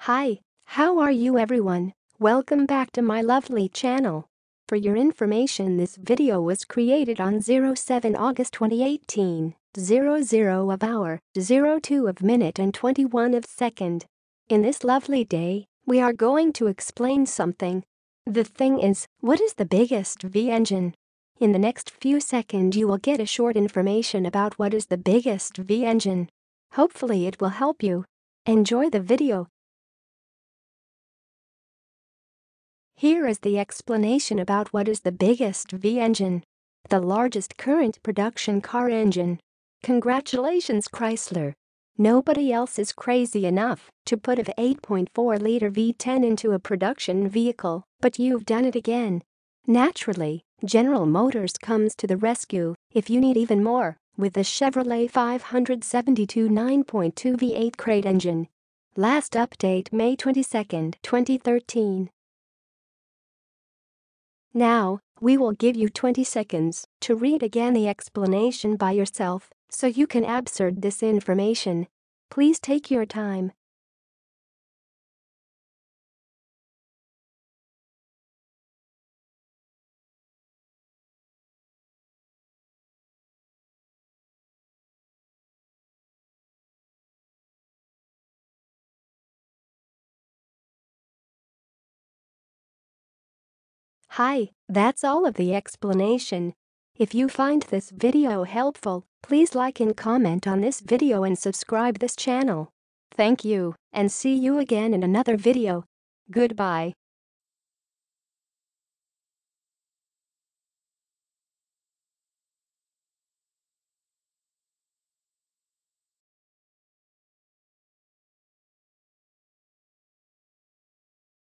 Hi, how are you everyone? Welcome back to my lovely channel. For your information, this video was created on 07 August 2018, 00 of hour, 02 of minute and 21 of second. In this lovely day, we are going to explain something. The thing is, what is the biggest V engine? In the next few seconds you will get a short information about what is the biggest V engine. Hopefully it will help you. Enjoy the video. Here is the explanation about what is the biggest V engine. The largest current production car engine. Congratulations, Chrysler. Nobody else is crazy enough to put a 8.4-liter V10 into a production vehicle, but you've done it again. Naturally, General Motors comes to the rescue if you need even more with the Chevrolet 572 9.2 V8 crate engine. Last update May 22, 2013. Now, we will give you 20 seconds to read again the explanation by yourself so you can absorb this information. Please take your time. Hi, that's all of the explanation. If you find this video helpful, please like and comment on this video and subscribe this channel. Thank you, and see you again in another video. Goodbye.